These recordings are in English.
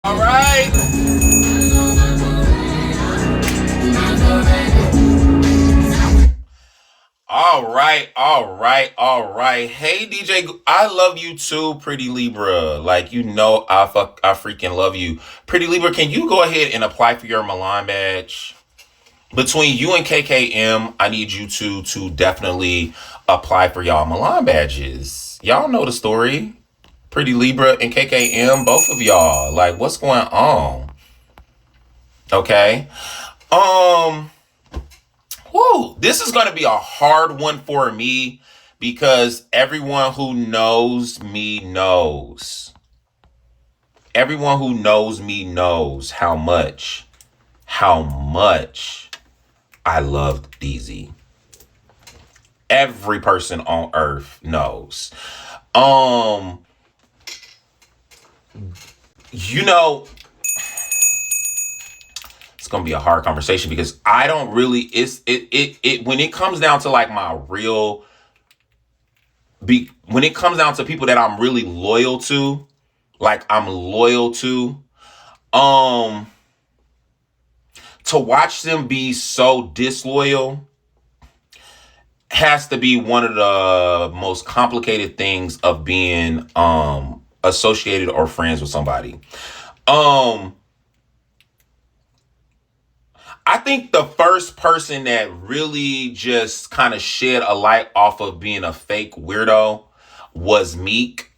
All right. All right, all right, all right. Hey DJ, I love you too, Pretty Libra. Like I freaking love you, Pretty Libra. Can you go ahead and apply for your Milan badge? Between you and KKM, I need you to definitely apply for y'all Milan badges. Y'all know the story. Pretty Libra and KKM, both of y'all. Like, what's going on? Okay. Um. Whoo, this is going to be a hard one for me because everyone who knows me knows. Everyone who knows me knows how much I love Deezy. Every person on earth knows. Um, you know, it's gonna be a hard conversation because I don't really. It when it comes down to like my real when it comes down to people that I'm really loyal to, like I'm loyal um to watch them be so disloyal has to be one of the most complicated things of being associated or friends with somebody. Um I think the first person that really just kind of shed a light off of being a fake weirdo was Meek.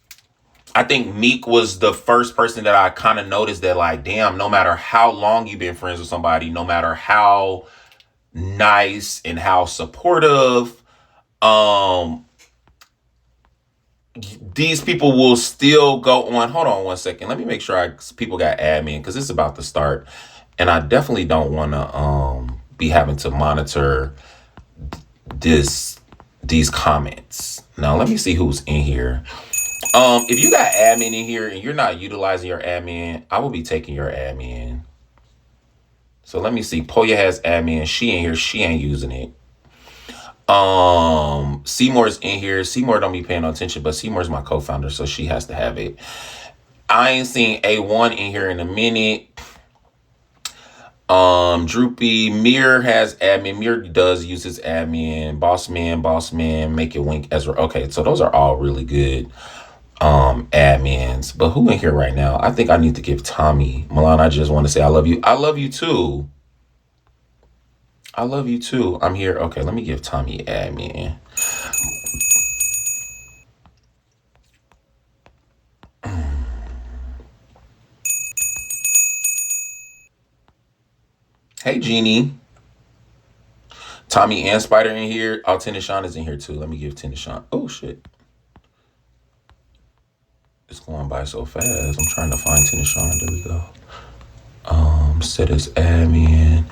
I think Meek was the first person that I kind of noticed that, like, damn, no matter how long you've been friends with somebody, no matter how nice and how supportive, um, these people will still go on. Hold on one second. Let me make sure people got admin because it's about to start, and I definitely don't want to be having to monitor this these comments. Now let me see who's in here. If you got admin in here and you're not utilizing your admin, I will be taking your admin. So let me see. Poya has admin. She in here. She ain't using it. Seymour's in here. Seymour don't be paying no attention, but Seymour's my co-founder, so she has to have it. I ain't seen A1 in here in a minute. Droopy Mir has admin. Mir does use his admin. Boss man, make it wink Ezra. Okay, so those are all really good admins. But who in here right now? I think I need to give Tommy Milan. I just want to say I love you. I love you too. I love you too. I'm here. Okay, let me give Tommy admin. Hey Jeannie. Tommy and Spider in here. Oh, Tenishan is in here too. Let me give Tenishan. Oh shit. It's going by so fast. I'm trying to find Tenishan. There we go. Set as admin.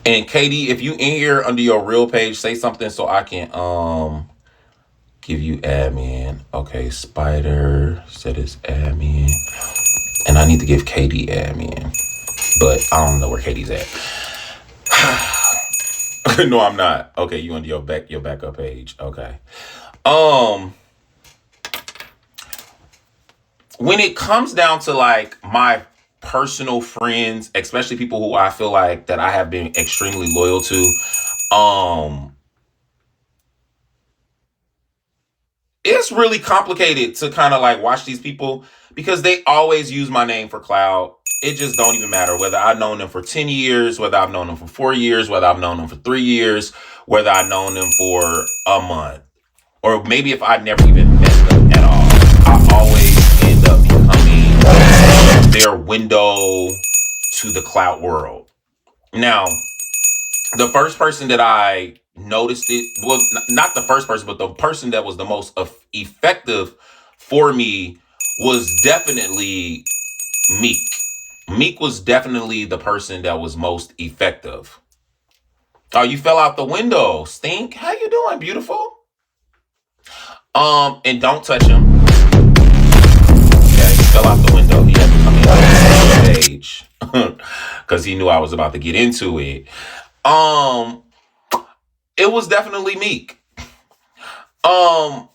And Katie, if you in here under your real page, say something so I can give you admin. Okay, Spider, set as admin. And I need to give Katie admin. But I don't know where Katie's at. No, I'm not. Okay, you under your backup page. Okay. Um when it comes down to like my personal friends, especially people who I feel like that I have been extremely loyal to, um it's really complicated to kind of like watch these people because they always use my name for cloud. It just don't even matter whether I've known them for 10 years, whether I've known them for 4 years, whether I've known them for 3 years, whether I've known them for a month, or maybe if I never even met them at all. I always end up becoming their window to the cloud world. Now, the first person that I noticed it, well, not the first person, but the person that was the most effective for me was definitely Meek. Meek was definitely the person that was most effective. Oh, you fell out the window. Stink. How you doing, beautiful? And don't touch him. Okay, he fell out the window. He had to come in on the stage because he knew I was about to get into it. Um, it was definitely Meek. Um,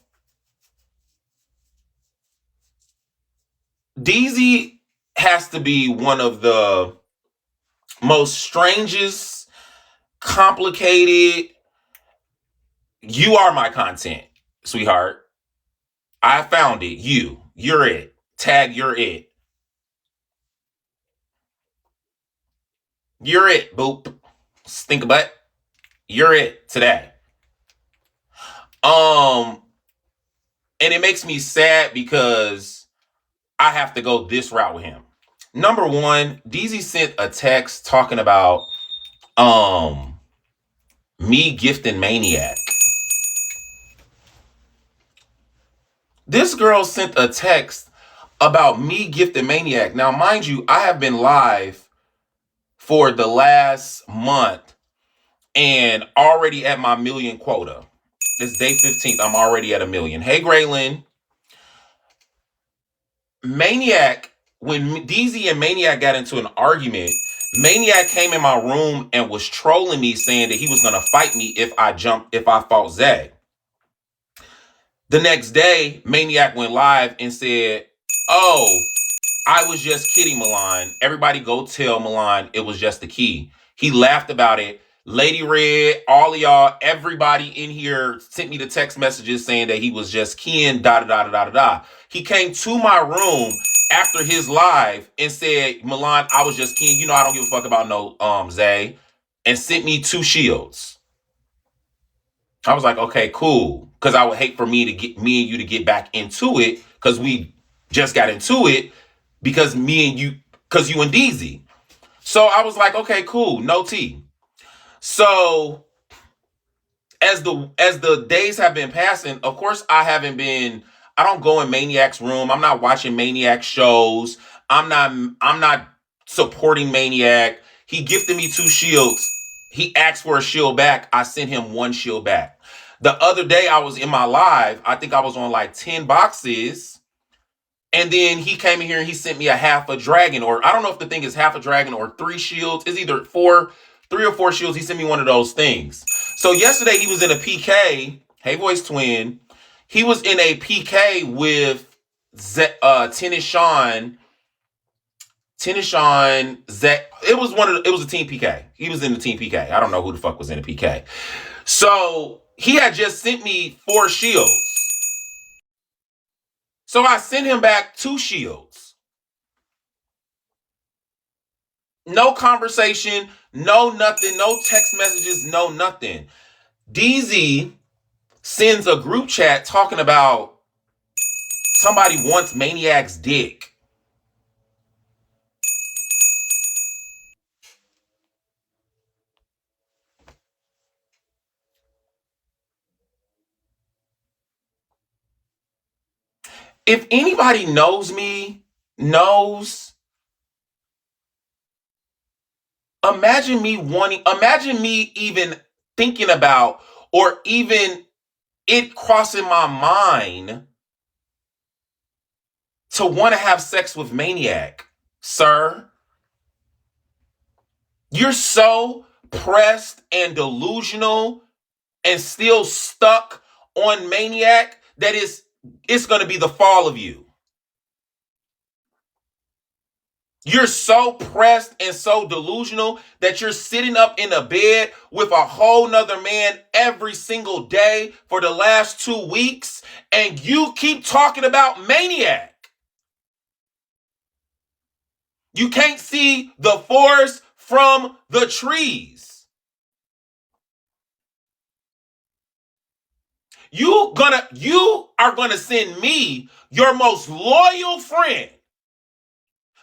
Deezy has to be one of the most strangest, complicated. You are my content, sweetheart. I found it. You're it. Tag, you're it. You're it, boop. Think about it. You're it today. Um, and it makes me sad because I have to go this route with him. Number one, Deezy sent a text talking about um me gifting Maniac. This girl sent a text about me gifting Maniac. Now, mind you, I have been live for the last month and already at my million quota. It's day 15th. I'm already at a million. Hey, Graylin. Maniac, when Deezy and Maniac got into an argument, Maniac came in my room and was trolling me, saying that he was gonna fight me if I fought Zay. The next day, Maniac went live and said, "Oh, I was just kidding, Milan. Everybody go tell Milan it was just the key." He laughed about it. Lady Red, all of y'all, everybody in here sent me the text messages saying that he was just keying, da da da da da da. He came to my room after his live and said, "Milan, I was just keying. You know I don't give a fuck about no Zay," and sent me 2 shields. I was like, okay, cool. Because I would hate for me and you to get back into it because we just got into it because because you and Deezy. So I was like, okay, cool, no tea. So as the days have been passing, of course I don't go in Maniac's room. I'm not watching Maniac shows. I'm not supporting Maniac. He gifted me 2 shields. He asked for a shield back. I sent him 1 shield back. The other day I was in my live. I think I was on like 10 boxes. And then he came in here and he sent me a half a dragon, or I don't know if the thing is half a dragon or 3 shields. It's either 3 or 4 shields. He sent me one of those things. So yesterday he was in a PK. Hey, voice twin. He was in a PK with Tennis Sean. Tennis Sean. It was a team PK. He was in the team PK. I don't know who the fuck was in the PK. So he had just sent me 4 shields. So I sent him back 2 shields. No conversation, no nothing, no text messages, no nothing. Deezy sends a group chat talking about somebody wants Maniac's dick. If anybody knows me, knows, imagine me even thinking about or even it crossing my mind to want to have sex with Maniac. Sir, you're so pressed and delusional and still stuck on Maniac that it's going to be the fall of you. You're so pressed and so delusional that you're sitting up in a bed with a whole nother man every single day for the last 2 weeks, and you keep talking about Maniac. You can't see the forest from the trees. You are gonna send me, your most loyal friend,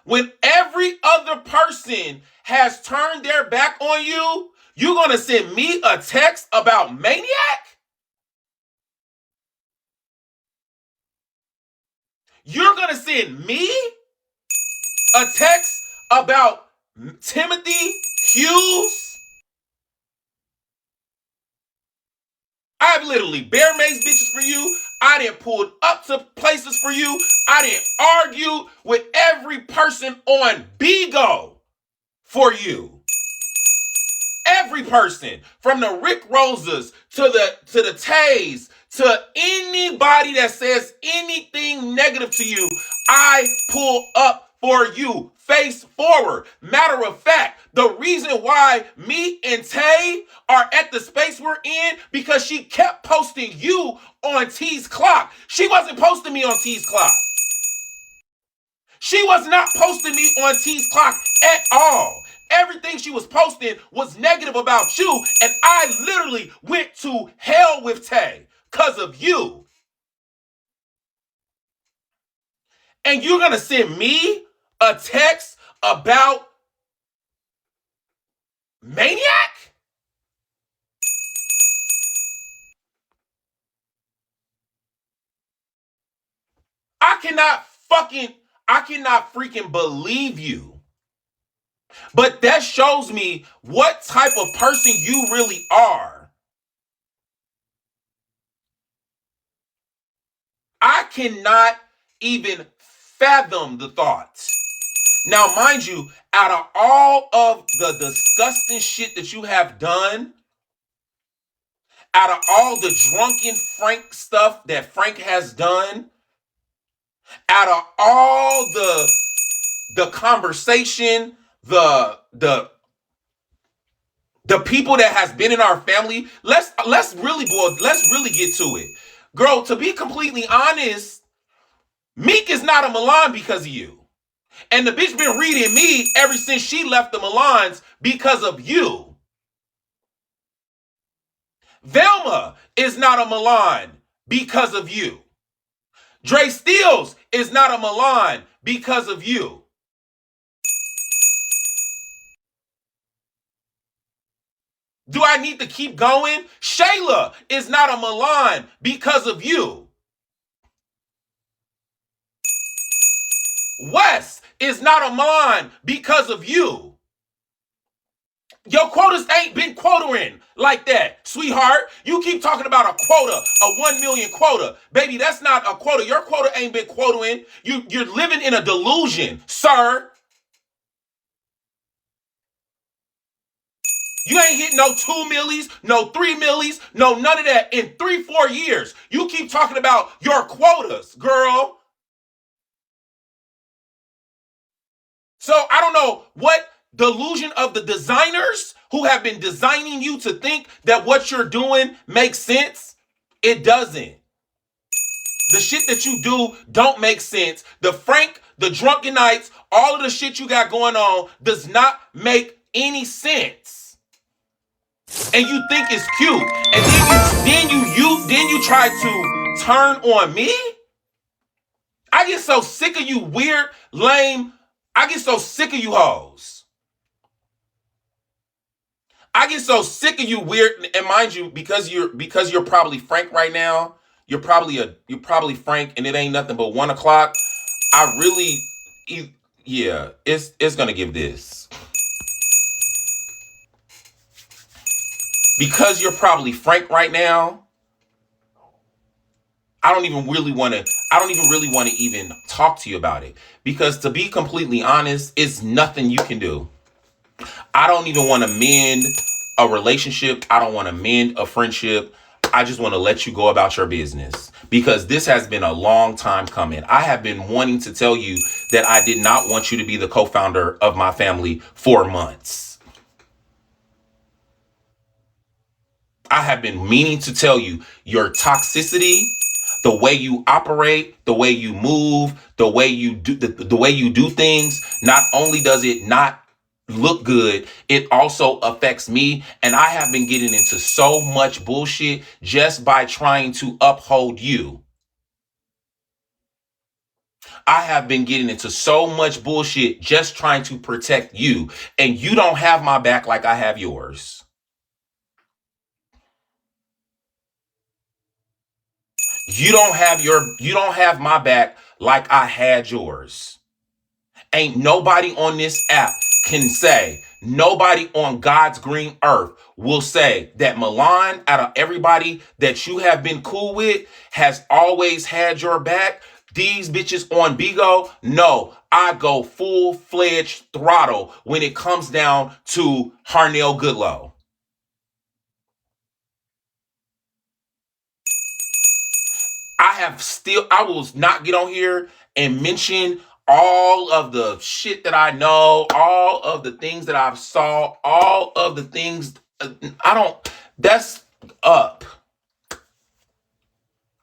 when every other person has turned their back on you. You're gonna send me a text about Maniac? You're gonna send me a text about Timothy Hughes? I've literally bear maced bitches for you. I didn't pull up to places for you. I didn't argue with every person on Bigo for you. Every person, from the Rick Rosas to the Tays to anybody that says anything negative to you, I pull up for you. Face forward. Matter of fact, the reason why me and Tay are at the space we're in because she kept posting you on T's clock. She wasn't posting me on T's clock. She was not posting me on T's clock at all. Everything she was posting was negative about you, and I literally went to hell with Tay because of you. And you're gonna send me a text about Maniac? I cannot I cannot freaking believe you. But that shows me what type of person you really are. I cannot even fathom the thoughts. Now, mind you, out of all of the disgusting shit that you have done, out of all the drunken Frank stuff that Frank has done, out of all the conversation, the people that has been in our family, let's really get to it. Girl, to be completely honest, Meek is not a Milan because of you. And the bitch been reading me ever since she left the Milans because of you. Velma is not a Milan because of you. Dre Steels is not a Milan because of you. Do I need to keep going? Shayla is not a Milan because of you. Wes is not a Milan because of you. Your quotas ain't been quotaing like that, sweetheart. You keep talking about a quota, a 1 million quota. Baby, that's not a quota. Your quota ain't been quotaing. You're living in a delusion, sir. You ain't hit no 2 millies, no 3 millies, no none of that in 3-4 years. You keep talking about your quotas, girl. So I don't know what delusion of the designers who have been designing you to think that what you're doing makes sense. It doesn't. The shit that you do don't make sense. The Frank, the drunken nights, all of the shit you got going on does not make any sense. And you think it's cute. And then you try to turn on me? I get so sick of you weird, lame. I get so sick of you hoes. I get so sick of you weird, and mind you, because you're probably Frank right now. You're probably Frank, and it ain't nothing but 1 o'clock. I really, yeah, it's gonna give this because you're probably Frank right now. I don't even really want to. I don't even really want to even talk to you about it because, to be completely honest, it's nothing you can do. I don't even want to mend a relationship. I don't want to mend a friendship. I just want to let you go about your business because this has been a long time coming. I have been wanting to tell you that I did not want you to be the co-founder of my family for months. I have been meaning to tell you your toxicity, the way you operate, the way you move, the way you do things. Not only does it not look good, it also affects me. And I have been getting into so much bullshit just by trying to uphold you. I have been getting into so much bullshit just trying to protect you. And you don't have my back like I have yours. You don't have my back like I had yours. Ain't nobody on this app can say, nobody on God's green earth will say that Milan, out of everybody that you have been cool with, has always had your back. These bitches on Bigo, no, I go full-fledged throttle when it comes down to Harnell Goodlow. I will not get on here and mention all of the shit that I know, all of the things that I've saw, all of the things I don't that's up.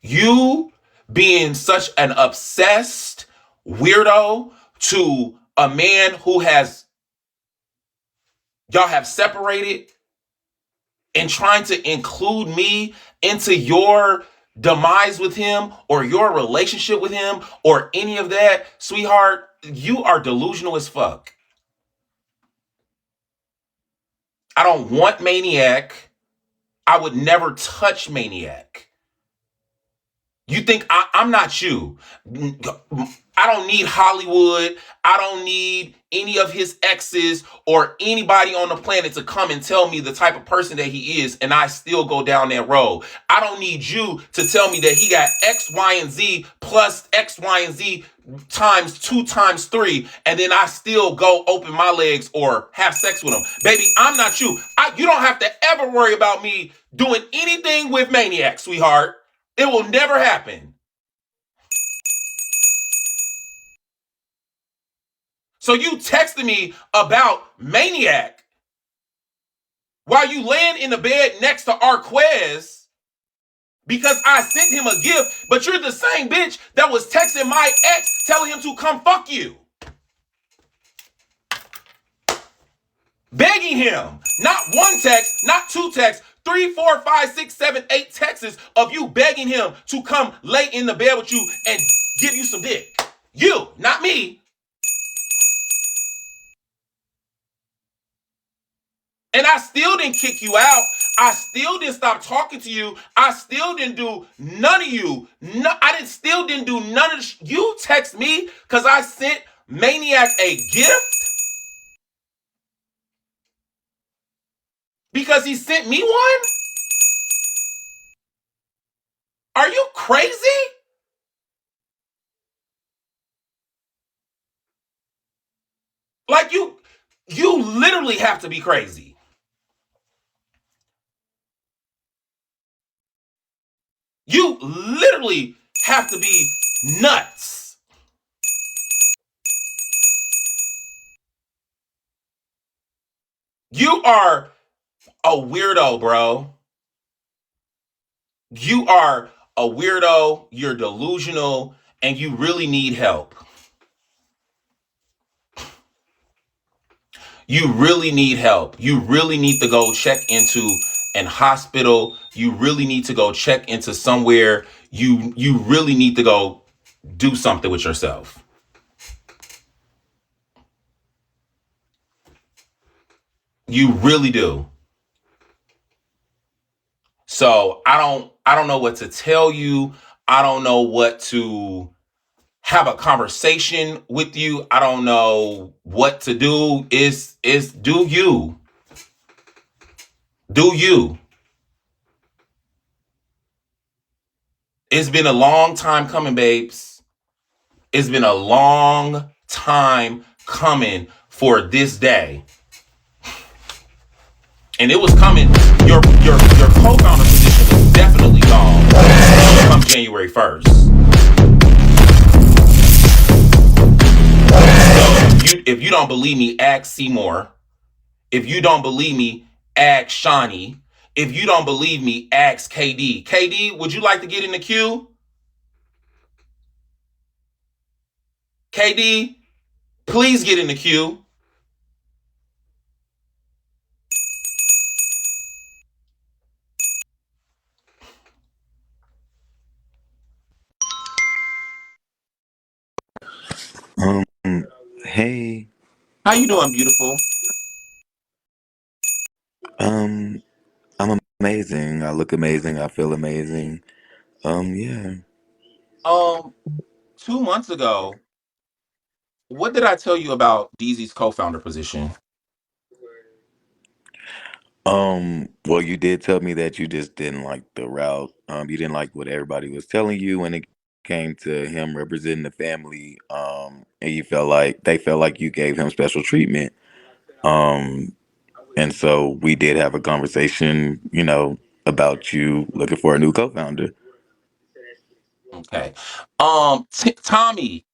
You being such an obsessed weirdo to a man who has y'all have separated and trying to include me into your demise with him or your relationship with him or any of that, sweetheart, you are delusional as fuck. I don't want Maniac. I would never touch Maniac. You think I'm not you. I don't need Hollywood. I don't need any of his exes or anybody on the planet to come and tell me the type of person that he is, and I still go down that road. I don't need you to tell me that he got X, Y, and Z plus X, Y, and Z times two times three, and then I still go open my legs or have sex with him. Baby, I'm not you. You don't have to ever worry about me doing anything with Maniac, sweetheart. It will never happen. So you texted me about Maniac while you laying in the bed next to Arquez because I sent him a gift, but you're the same bitch that was texting my ex telling him to come fuck you. Begging him. Not one text, not two texts, 3, 4, 5, 6, 7, 8 texts of you begging him to come lay in the bed with you and give you some dick. You, not me. And I still didn't kick you out. I still didn't stop talking to you. I still didn't do none of you. No, still didn't do none of this. You text me because I sent Maniac a gift because he sent me one? Are you crazy? Like you literally have to be crazy. You literally have to be nuts. You are a weirdo, bro. You are a weirdo, you're delusional, and you really need help. You really need help. You really need to go check into an hospital. You really need to go check into somewhere. You really need to go do something with yourself. You really do. So I don't know what to tell you. I don't know what to have a conversation with you. I don't know what to do. Is do you. Do you. It's been a long time coming, babes. It's been a long time coming for this day. And it was coming. Your co-founder position was definitely gone come January 1st. So if you don't believe me, ask Seymour. If you don't believe me, ask Shawnee. If you don't believe me, ask KD. KD, would you like to get in the queue? KD, please get in the queue. Um, hey, How you doing, beautiful? um, I'm amazing. I look amazing. I feel amazing. Yeah. Um, 2 months ago, what did I tell you about Deezy's co-founder position? Well, you did tell me that you just didn't like the route. You didn't like what everybody was telling you when it came to him representing the family. And you felt like they felt like you gave him special treatment. Um, and so we did have a conversation, about you looking for a new co-founder. Okay. Tommy,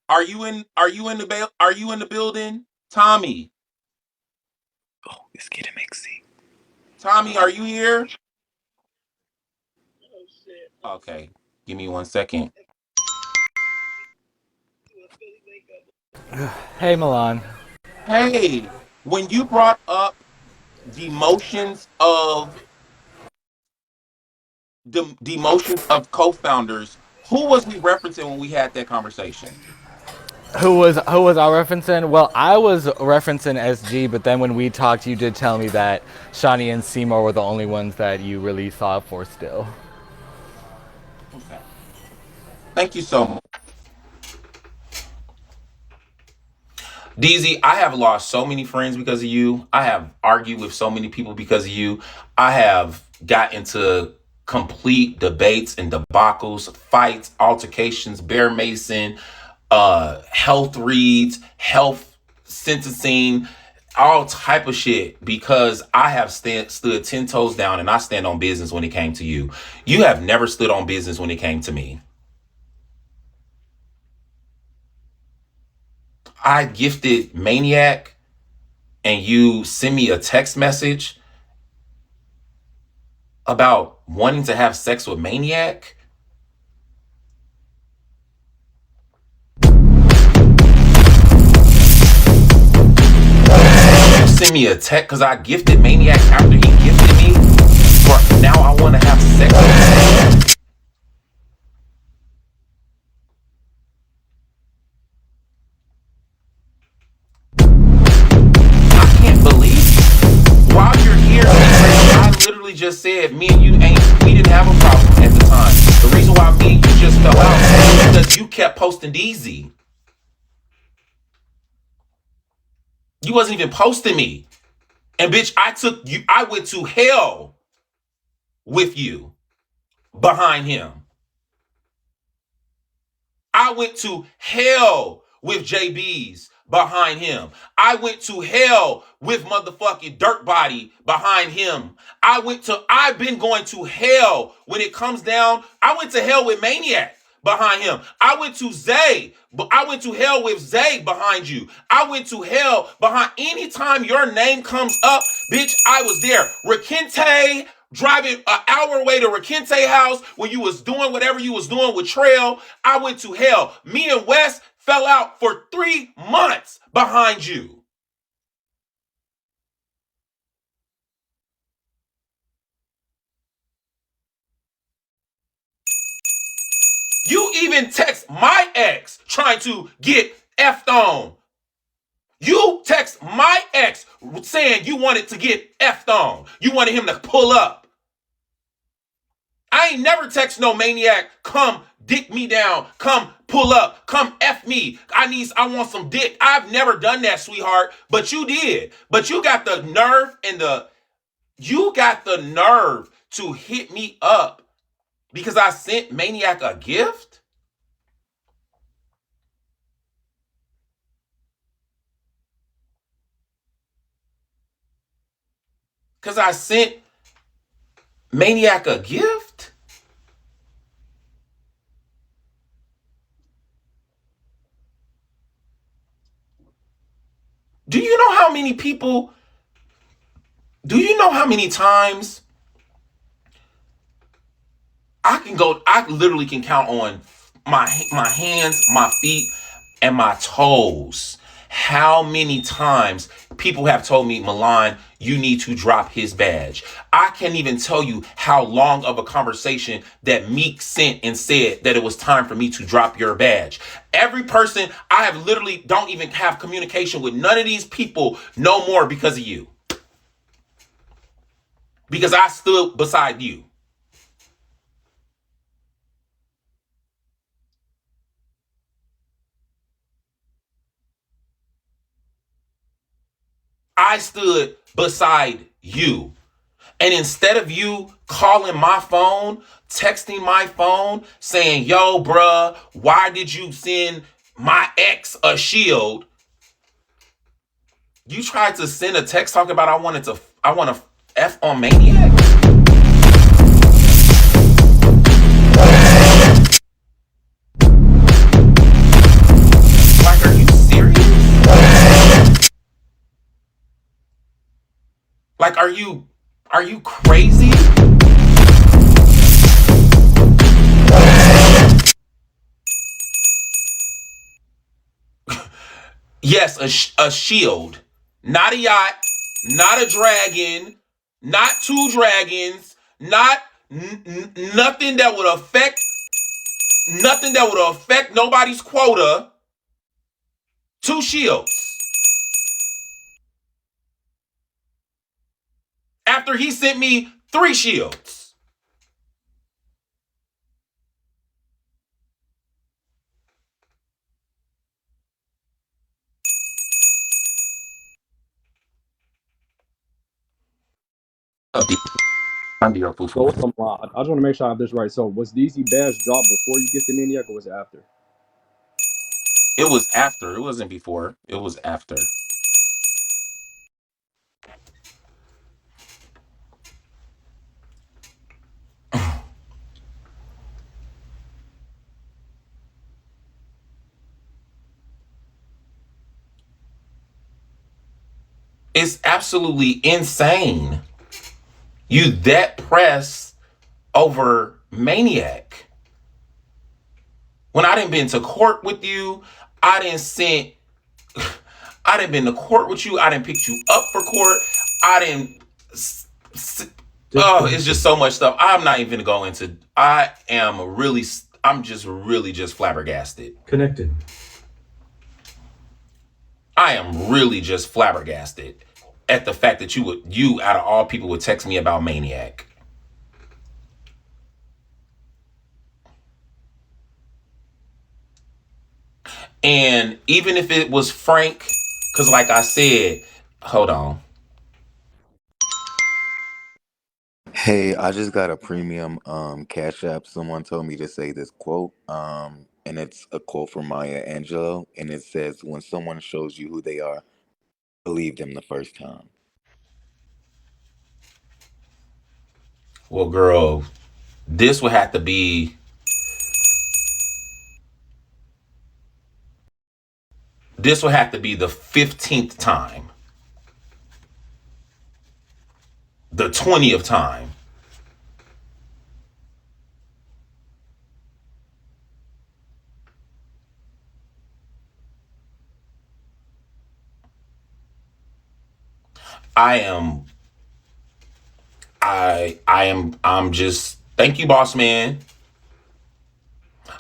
Are you in the building? Tommy. Oh, it's getting mixy. Tommy, are you here? Okay. Give me 1 second. Hey, Milan. Hey, when you brought up demotions of demotions of co-founders, who was we referencing when we had that conversation? Who was I referencing? Well, I was referencing SG, but then when we talked, you did tell me that Shawnee and Seymour were the only ones that you really saw up for still. Okay. Thank you so much. DZ, I have lost so many friends because of you. I have argued with so many people because of you. I have got into complete debates and debacles, fights, altercations, bear mason, health reads, health sentencing, all type of shit because I have stood 10 toes down and I stand on business when it came to you. You have never stood on business when it came to me. I gifted Maniac and you send me a text message about wanting to have sex with Maniac. You send me a text because I gifted Maniac after he gifted me. For now, I want to have sex with Maniac. I can't believe you. While you're here, I literally just said me and you we didn't have a problem at the time. The reason why me and you just fell out is because you kept posting Deezy. You wasn't even posting me. And bitch, I went to hell with you behind him. I went to hell with JB's behind him. I went to hell with motherfucking Dirt Body behind him. I've been going to hell when it comes down. I went to hell with Maniac behind him. I went to Zay, but I went to hell with Zay behind you. I went to hell behind anytime your name comes up, bitch, I was there. Rakente, driving an hour away to Rakente house when you was doing whatever you was doing with Trail. I went to hell. Me and Wes fell out for 3 months behind you. You even text my ex trying to get effed on. You text my ex saying you wanted to get effed on. You wanted him to pull up. I ain't never text no Maniac, come dick me down, come pull up, come F me. I want some dick. I've never done that, sweetheart, but you did. But you got the nerve to hit me up because I sent Maniac a gift? Because I sent Maniac a gift? Do you know how many people, do you know how many times I literally can count on my hands, my feet, and my toes. How many times people have told me, Milan, you need to drop his badge. I can't even tell you how long of a conversation that Meek sent and said that it was time for me to drop your badge. Every person I have literally don't even have communication with none of these people no more because of you. Because I stood beside you. I stood beside you. And instead of you calling my phone, texting my phone, saying, yo, bruh, why did you send my ex a shield? You tried to send a text talking about I want to F on Maniac. Like, are you crazy? Yes, a shield, not a yacht, not a dragon, not two dragons, not nothing that would affect nobody's quota. Two shields. After he sent me three shields. So what's up, I just want to make sure I have this right. So was Deezy Badge dropped before you gifted Maniac, or was it after? It was after. It wasn't before. It was after. It's absolutely insane. You that press over Maniac. When I didn't been to court with you, I didn't sent I didn't been to court with you. I didn't pick you up for court. I didn't. Oh, it's just so much stuff. I'm not even gonna go into. I am really. I'm just really just flabbergasted. Connected. I am really just flabbergasted at the fact that you out of all people would text me about Maniac. And even if it was Frank, because like I said, hold on. Hey, I just got a premium Cash App. Someone told me to say this quote, and it's a quote from Maya Angelou, and it says, "When someone shows you who they are, believe them the first time." Well, girl, this would have to be the 15th time, the 20th time. I am I'm just thank you, boss man.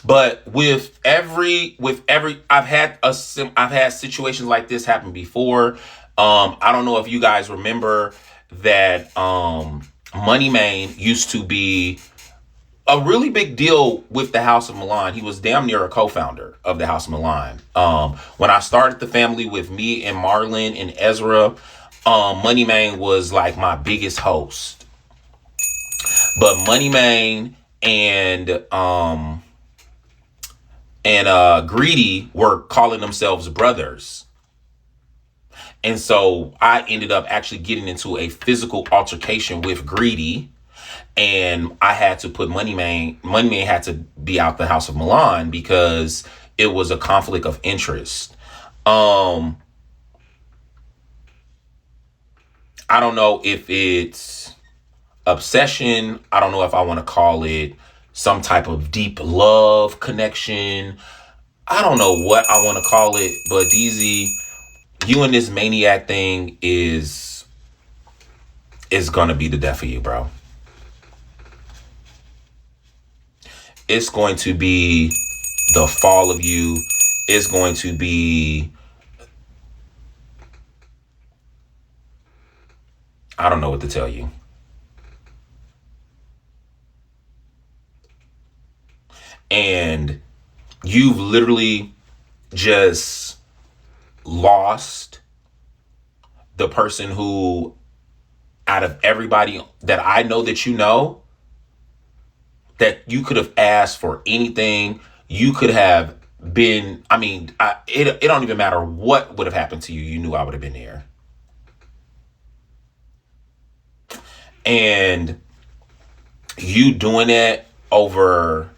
But with every I've had situations like this happen before. I don't know if you guys remember that Money Main used to be a really big deal with the House of Milan. He was damn near a co-founder of the House of Milan. When I started the family with me and Marlon and Ezra, Money Main was like my biggest host. But Money Main and Greedy were calling themselves brothers. And so I ended up actually getting into a physical altercation with Greedy, and I had to put Money Man. Money Man had to be out the House of Milan because it was a conflict of interest. Um, I don't know if it's obsession. I don't know if I want to call it some type of deep love connection. I don't know what I want to call it, but DZ, you and this Maniac thing is gonna be the death of you, bro. It's going to be the fall of you. It's going to be, I don't know what to tell you. And you've literally just lost the person who, out of everybody that I know that you know, that you could have asked for anything. You could have been, I mean, it don't even matter what would have happened to you. You knew I would have been there. And you doing that over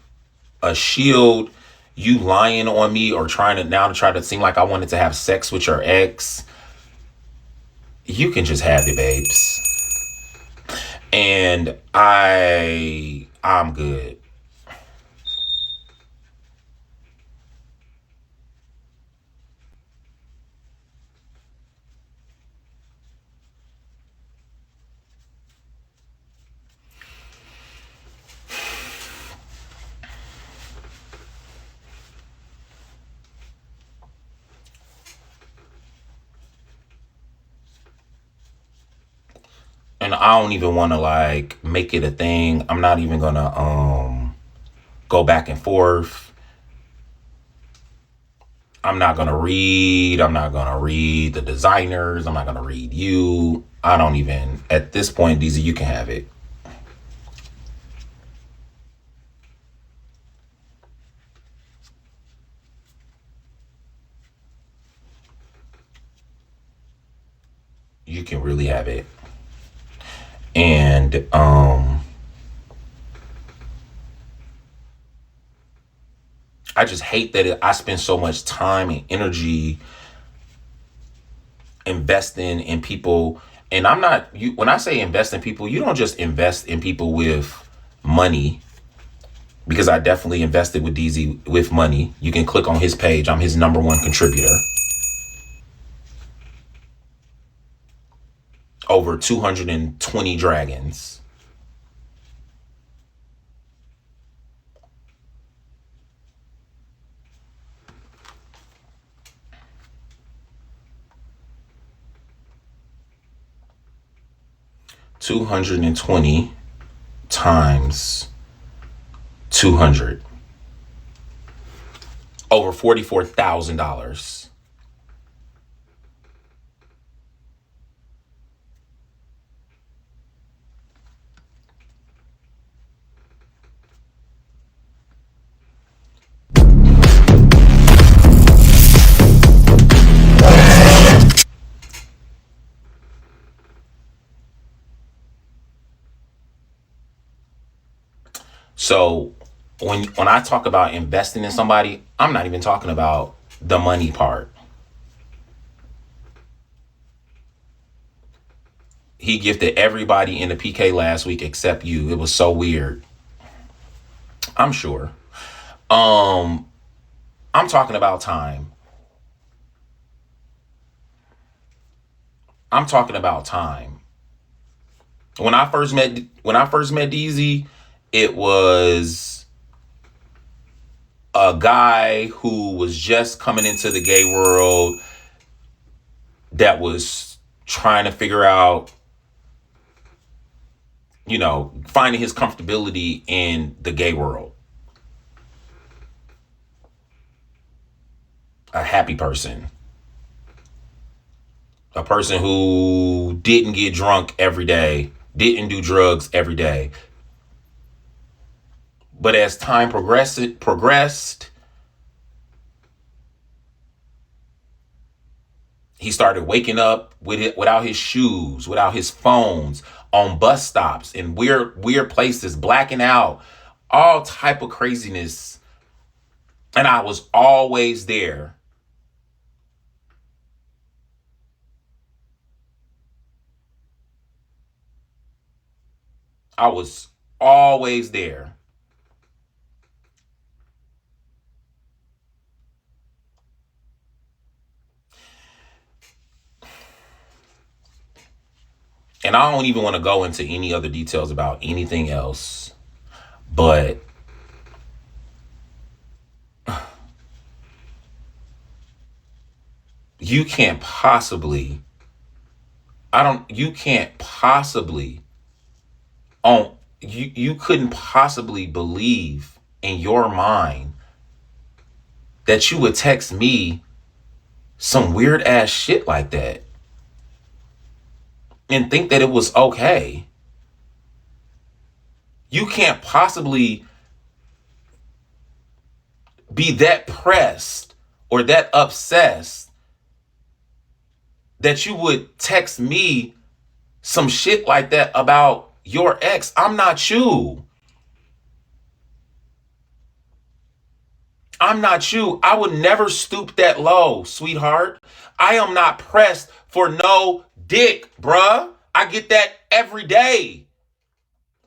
a shield, you lying on me or trying to now to try to seem like I wanted to have sex with your ex, you can just have it, babes. And I'm good. And I don't even want to like make it a thing. I'm not even gonna go back and forth. I'm not gonna read the designers. I'm not gonna read you. I don't even at this point, Deezy, you can have it. You can really have it. And I just hate that I spend so much time and energy investing in people. And I'm not you when I say invest in people, you don't just invest in people with money, because I definitely invested with DZ with money. You can click on his page. I'm his number 1 contributor. Over 220 dragons. $220 times 200. Over $44,000. So when I talk about investing in somebody, I'm not even talking about the money part. He gifted everybody in the PK last week except you. It was so weird. I'm sure. Um, I'm talking about time. I'm talking about time. When I first met Deezy, it was a guy who was just coming into the gay world that was trying to figure out, finding his comfortability in the gay world. A happy person. A person who didn't get drunk every day, didn't do drugs every day. But as time progressed, he started waking up with it without his shoes, without his phones, on bus stops in weird places, blacking out, all type of craziness. And I was always there. I was always there. And I don't even want to go into any other details about anything else, but you can't possibly, you can't possibly, you couldn't possibly believe in your mind that you would text me some weird ass shit like that and think that it was okay. You can't possibly be that pressed or that obsessed that you would text me some shit like that about your ex. I'm not you. I'm not you. I would never stoop that low, sweetheart. I am not pressed for no dick, bruh. I get that every day.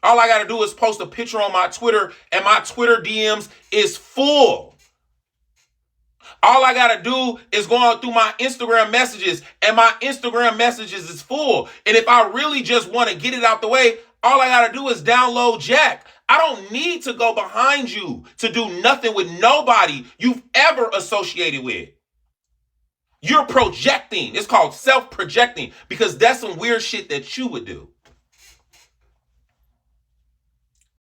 All I gotta do is post a picture on my Twitter, and my Twitter DMs is full. All I gotta do is go on through my Instagram messages, and my Instagram messages is full. And if I really just want to get it out the way, all I gotta do is download Jack. I don't need to go behind you to do nothing with nobody you've ever associated with. You're projecting. It's called self-projecting because that's some weird shit that you would do.